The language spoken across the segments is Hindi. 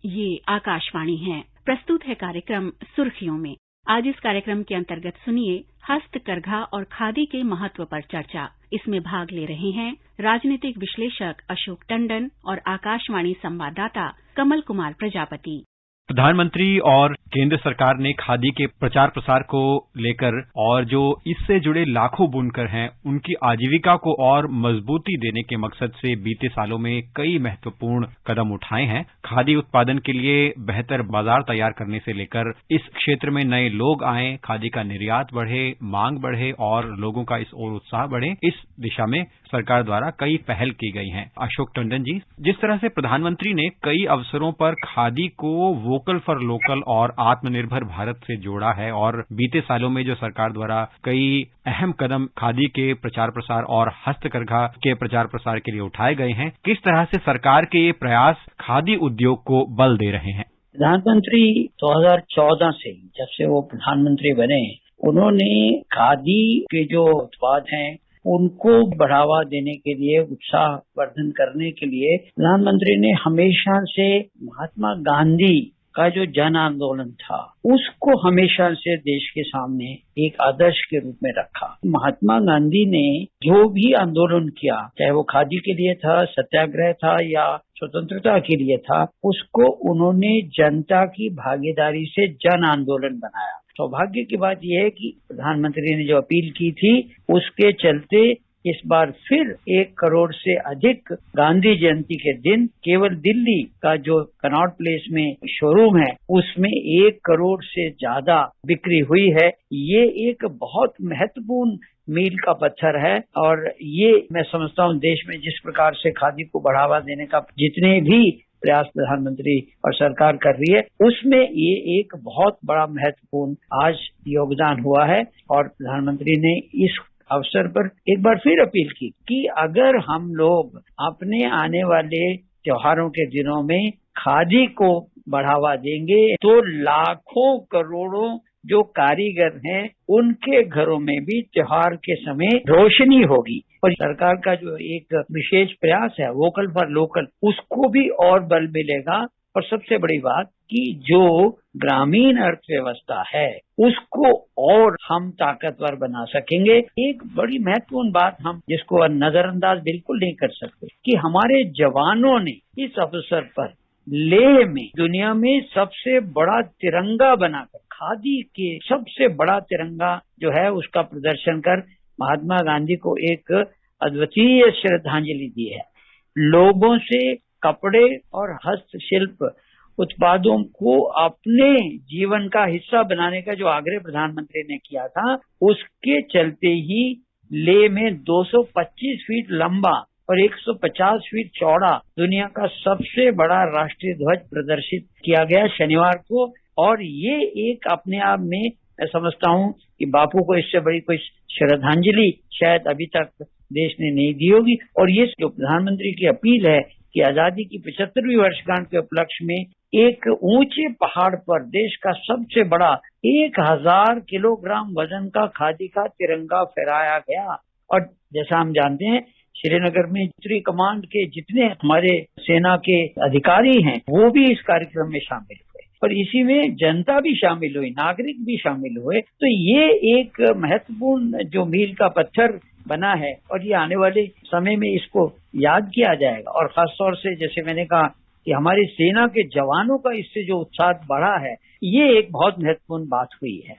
ये आकाशवाणी है। प्रस्तुत है कार्यक्रम सुर्खियों में। आज इस कार्यक्रम के अंतर्गत सुनिए हस्तकरघा और खादी के महत्व पर चर्चा। इसमें भाग ले रहे हैं राजनीतिक विश्लेषक अशोक टंडन और आकाशवाणी संवाददाता कमल कुमार प्रजापति। प्रधानमंत्री और केंद्र सरकार ने खादी के प्रचार प्रसार को लेकर और जो इससे जुड़े लाखों बुनकर हैं उनकी आजीविका को और मजबूती देने के मकसद से बीते सालों में कई महत्वपूर्ण कदम उठाए हैं। खादी उत्पादन के लिए बेहतर बाजार तैयार करने से लेकर इस क्षेत्र में नए लोग आए, खादी का निर्यात बढ़े, मांग बढ़े और लोगों का इस ओर उत्साह बढ़े, इस दिशा में सरकार द्वारा कई पहल की गई हैं। अशोक टंडन जी, जिस तरह से प्रधानमंत्री ने कई अवसरों पर खादी को वोकल फॉर लोकल और आत्मनिर्भर भारत से जोड़ा है और बीते सालों में जो सरकार द्वारा कई अहम कदम खादी के प्रचार प्रसार और हस्तकरघा के प्रचार प्रसार के लिए उठाए गए हैं, किस तरह से सरकार के ये प्रयास खादी उद्योग को बल दे रहे हैं? प्रधानमंत्री 2014 से जब से वो प्रधानमंत्री बने, उन्होंने खादी के जो उत्पाद हैं उनको बढ़ावा देने के लिए, उत्साह वर्धन करने के लिए प्रधानमंत्री ने हमेशा से महात्मा गांधी का जो जन आंदोलन था उसको हमेशा से देश के सामने एक आदर्श के रूप में रखा। महात्मा गांधी ने जो भी आंदोलन किया, चाहे वो खादी के लिए था, सत्याग्रह था या स्वतंत्रता के लिए था, उसको उन्होंने जनता की भागीदारी से जन आंदोलन बनाया। सौभाग्य की बात यह है कि प्रधानमंत्री ने जो अपील की थी उसके चलते इस बार फिर 1 करोड़ से अधिक गांधी जयंती के दिन केवल दिल्ली का जो कनॉट प्लेस में शोरूम है उसमें 1 करोड़ से ज्यादा बिक्री हुई है। ये एक बहुत महत्वपूर्ण मील का पत्थर है और ये मैं समझता हूँ देश में जिस प्रकार से खादी को बढ़ावा देने का जितने भी प्रयास प्रधानमंत्री और सरकार कर रही है उसमें ये एक बहुत बड़ा महत्वपूर्ण आज योगदान हुआ है। और प्रधानमंत्री ने इस अवसर पर एक बार फिर अपील की कि अगर हम लोग अपने आने वाले त्योहारों के दिनों में खादी को बढ़ावा देंगे तो लाखों करोड़ों जो कारीगर हैं उनके घरों में भी त्योहार के समय रोशनी होगी। और सरकार का जो एक विशेष प्रयास है वोकल फॉर लोकल, उसको भी और बल मिलेगा। और सबसे बड़ी बात कि जो ग्रामीण अर्थव्यवस्था है उसको और हम ताकतवर बना सकेंगे। एक बड़ी महत्वपूर्ण बात हम जिसको नजरअंदाज बिल्कुल नहीं कर सकते कि हमारे जवानों ने इस अवसर पर लेह में दुनिया में सबसे बड़ा तिरंगा बनाकर, खादी के सबसे बड़ा तिरंगा जो है उसका प्रदर्शन कर महात्मा गांधी को एक अद्वितीय श्रद्धांजलि दी है। लोगों से कपड़े और हस्तशिल्प उत्पादों को अपने जीवन का हिस्सा बनाने का जो आग्रह प्रधानमंत्री ने किया था उसके चलते ही लेह में 225 फीट लंबा और 150 फीट चौड़ा दुनिया का सबसे बड़ा राष्ट्रीय ध्वज प्रदर्शित किया गया शनिवार को। और ये एक अपने आप में मैं समझता हूँ कि बापू को इससे बड़ी कोई श्रद्धांजलि शायद अभी तक देश ने नहीं दी होगी। और ये जो प्रधानमंत्री की अपील है कि आजादी की 75वीं वर्षगांठ के उपलक्ष्य में एक ऊंचे पहाड़ पर देश का सबसे बड़ा 1000 किलोग्राम वजन का खादी का तिरंगा फहराया गया। और जैसा हम जानते हैं श्रीनगर में उत्तरी कमांड के जितने हमारे सेना के अधिकारी हैं वो भी इस कार्यक्रम में शामिल हुए और इसी में जनता भी शामिल हुई, नागरिक भी शामिल हुए। तो ये एक महत्वपूर्ण जो मील का पत्थर बना है और ये आने वाले समय में इसको याद किया जाएगा। और खासतौर से जैसे मैंने कहा कि हमारी सेना के जवानों का इससे जो उत्साह बढ़ा है, ये एक बहुत महत्वपूर्ण बात हुई है।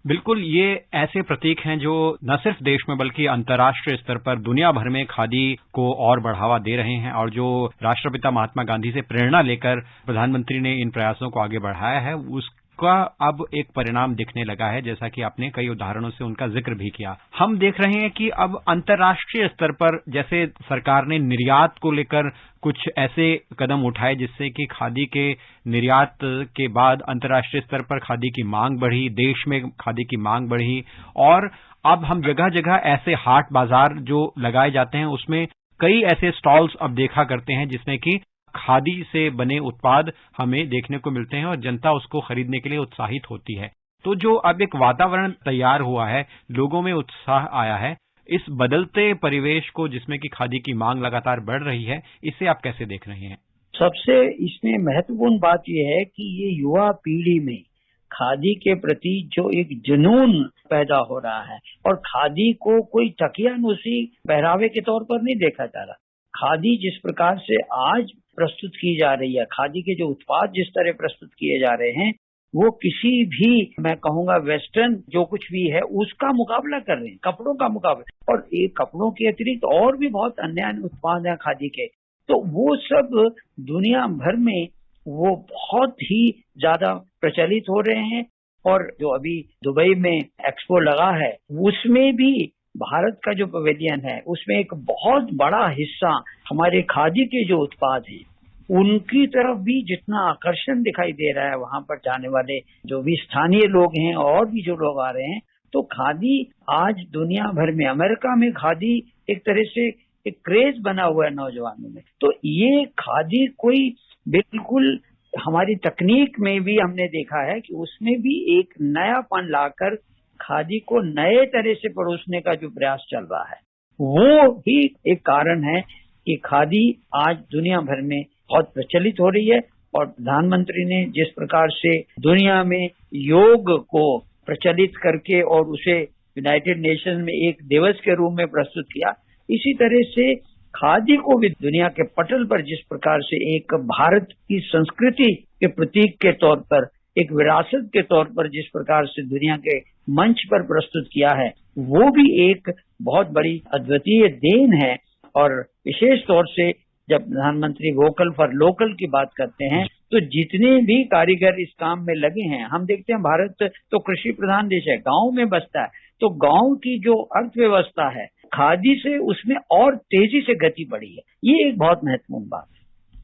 बिल्कुल, ये ऐसे प्रतीक हैं जो न सिर्फ देश में बल्कि अंतर्राष्ट्रीय स्तर पर दुनिया भर में खादी को और बढ़ावा दे रहे हैं और जो राष्ट्रपिता महात्मा गांधी से प्रेरणा लेकर प्रधानमंत्री ने इन प्रयासों को आगे बढ़ाया है उसका अब एक परिणाम दिखने लगा है, जैसा कि आपने कई उदाहरणों से उनका जिक्र भी किया। हम देख रहे हैं कि अब अंतर्राष्ट्रीय स्तर पर जैसे सरकार ने निर्यात को लेकर कुछ ऐसे कदम उठाए जिससे कि खादी के निर्यात के बाद अंतर्राष्ट्रीय स्तर पर खादी की मांग बढ़ी, देश में खादी की मांग बढ़ी और अब हम जगह जगह ऐसे हाट बाजार जो लगाए जाते हैं उसमें कई ऐसे स्टॉल्स अब देखा करते हैं जिसमें कि खादी से बने उत्पाद हमें देखने को मिलते हैं और जनता उसको खरीदने के लिए उत्साहित होती है। तो जो अब एक वातावरण तैयार हुआ है, लोगों में उत्साह आया है, इस बदलते परिवेश को जिसमें कि खादी की मांग लगातार बढ़ रही है, इसे आप कैसे देख रहे हैं? सबसे इसमें महत्वपूर्ण बात यह है कि ये युवा पीढ़ी में खादी के प्रति जो एक जुनून पैदा हो रहा है, और खादी को कोई तकियानुसी पहरावे के तौर पर नहीं देखा जा रहा। खादी जिस प्रकार से आज प्रस्तुत की जा रही है, खादी के जो उत्पाद जिस तरह प्रस्तुत किए जा रहे हैं, वो किसी भी, मैं कहूँगा वेस्टर्न जो कुछ भी है उसका मुकाबला कर रहे हैं, कपड़ों का मुकाबला। और एक कपड़ों के अतिरिक्त और भी बहुत अन्य उत्पाद हैं खादी के, तो वो सब दुनिया भर में वो बहुत ही ज्यादा प्रचलित हो रहे हैं। और जो अभी दुबई में एक्सपो लगा है, उसमें भी भारत का जो पवेलियन है उसमें एक बहुत बड़ा हिस्सा हमारे खादी के जो उत्पाद हैं उनकी तरफ भी जितना आकर्षण दिखाई दे रहा है, वहां पर जाने वाले जो भी स्थानीय लोग हैं और भी जो लोग आ रहे हैं, तो खादी आज दुनिया भर में, अमेरिका में खादी एक तरह से एक क्रेज बना हुआ है नौजवानों में। तो ये खादी कोई बिल्कुल, हमारी तकनीक में भी हमने देखा है कि उसमें भी एक नयापन लाकर खादी को नए तरह से परोसने का जो प्रयास चल रहा है, वो ही एक कारण है कि खादी आज दुनिया भर में बहुत प्रचलित हो रही है। और प्रधानमंत्री ने जिस प्रकार से दुनिया में योग को प्रचलित करके और उसे यूनाइटेड नेशन में एक दिवस के रूप में प्रस्तुत किया, इसी तरह से खादी को भी दुनिया के पटल पर जिस प्रकार से एक भारत की संस्कृति के प्रतीक के तौर पर, एक विरासत के तौर पर जिस प्रकार से दुनिया के मंच पर प्रस्तुत किया है, वो भी एक बहुत बड़ी अद्वितीय देन है। और विशेष तौर से जब प्रधानमंत्री वोकल फॉर लोकल की बात करते हैं, तो जितने भी कारीगर इस काम में लगे हैं, हम देखते हैं भारत तो कृषि प्रधान देश है, गांव में बसता है, तो गांव की जो अर्थव्यवस्था है खादी से उसमें और तेजी से गति बढ़ी है। ये एक बहुत महत्वपूर्ण बात है।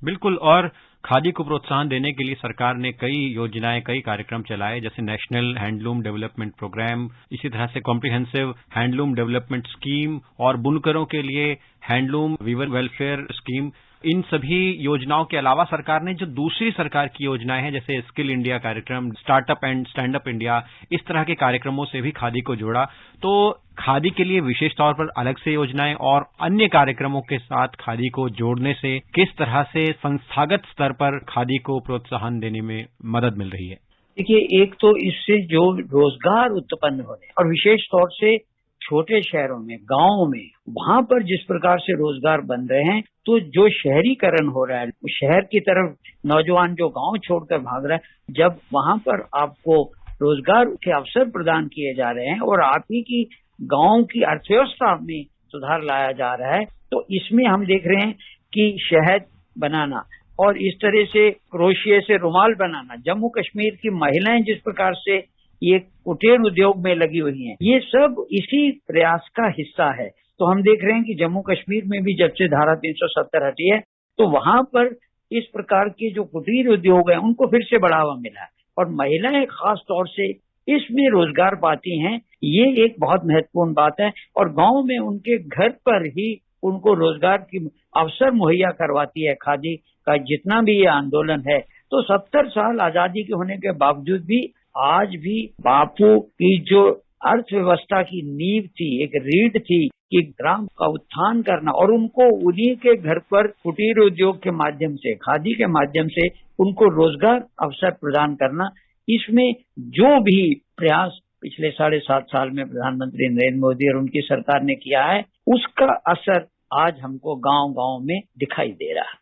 बिल्कुल। और खादी को प्रोत्साहन देने के लिए सरकार ने कई योजनाएं, कई कार्यक्रम चलाए, जैसे नेशनल हैंडलूम डेवलपमेंट प्रोग्राम, इसी तरह से कॉम्प्रिहेंसिव हैंडलूम डेवलपमेंट स्कीम और बुनकरों के लिए हैंडलूम वीवर वेलफेयर स्कीम। इन सभी योजनाओं के अलावा सरकार ने जो दूसरी सरकार की योजनाएं हैं, जैसे स्किल इंडिया कार्यक्रम, startup and stand up India, इस तरह के कार्यक्रमों से भी खादी को जोड़ा। तो खादी के लिए विशेष तौर पर अलग से योजनाएं और अन्य कार्यक्रमों के साथ खादी को जोड़ने से किस तरह से संस्थागत स्तर पर खादी को प्रोत्साहन देने में मदद मिल रही है? देखिए, एक तो इससे जो रोजगार उत्पन्न हो रहे हैं, और विशेष तौर से छोटे शहरों में, गांवों में, वहां पर जिस प्रकार से रोजगार बन रहे हैं, तो जो शहरीकरण हो रहा है, शहर की तरफ नौजवान जो गांव छोड़कर भाग रहा है, जब वहां पर आपको रोजगार के अवसर प्रदान किए जा रहे हैं और आप ही की गांव की अर्थव्यवस्था में सुधार लाया जा रहा है, तो इसमें हम देख रहे हैं कि शहद बनाना और इस तरह से क्रोशिये से रुमाल बनाना, जम्मू कश्मीर की महिलाएं जिस प्रकार से ये कुटीर उद्योग में लगी हुई हैं, ये सब इसी प्रयास का हिस्सा है। तो हम देख रहे हैं कि जम्मू कश्मीर में भी जब से धारा 370 हटी है, तो वहां पर इस प्रकार के जो कुटीर उद्योग हैं उनको फिर से बढ़ावा मिला है और महिलाएं खास तौर से इसमें रोजगार पाती हैं। ये एक बहुत महत्वपूर्ण बात है और गांव में उनके घर पर ही उनको रोजगार की अवसर मुहैया करवाती है खादी का जितना भी ये आंदोलन है। तो 70 साल आजादी के होने के बावजूद भी आज भी बापू की जो अर्थव्यवस्था की नींव थी, एक रीढ़ थी कि ग्राम का उत्थान करना और उनको उन्हीं के घर पर कुटीर उद्योग के माध्यम से, खादी के माध्यम से उनको रोजगार अवसर प्रदान करना, इसमें जो भी प्रयास पिछले 7.5 साल में प्रधानमंत्री नरेंद्र मोदी और उनकी सरकार ने किया है, उसका असर आज हमको गांव-गांव में दिखाई दे रहा है।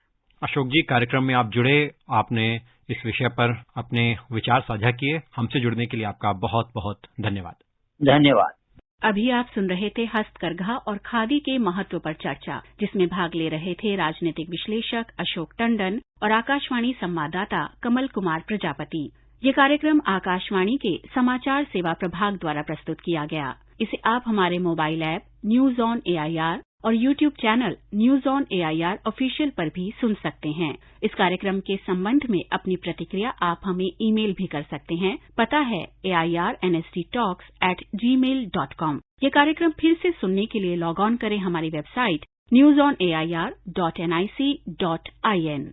अशोक जी, कार्यक्रम में आप जुड़े, आपने इस विषय पर अपने विचार साझा किए। हमसे जुड़ने के लिए आपका बहुत बहुत धन्यवाद। धन्यवाद। अभी आप सुन रहे थे हस्तकरघा और खादी के महत्व पर चर्चा, जिसमें भाग ले रहे थे राजनीतिक विश्लेषक अशोक टंडन और आकाशवाणी संवाददाता कमल कुमार प्रजापति। ये कार्यक्रम आकाशवाणी के समाचार सेवा प्रभाग द्वारा प्रस्तुत किया गया। इसे आप हमारे mobile app news on AIR और YouTube channel news on AIR official पर भी सुन सकते हैं। इस कार्यक्रम के संबंध में अपनी प्रतिक्रिया आप हमें ईमेल भी कर सकते हैं। पता है airnsttalks@gmail.com। ये कार्यक्रम फिर से सुनने के लिए लॉग ऑन करें हमारी वेबसाइट newsonair.nic.in।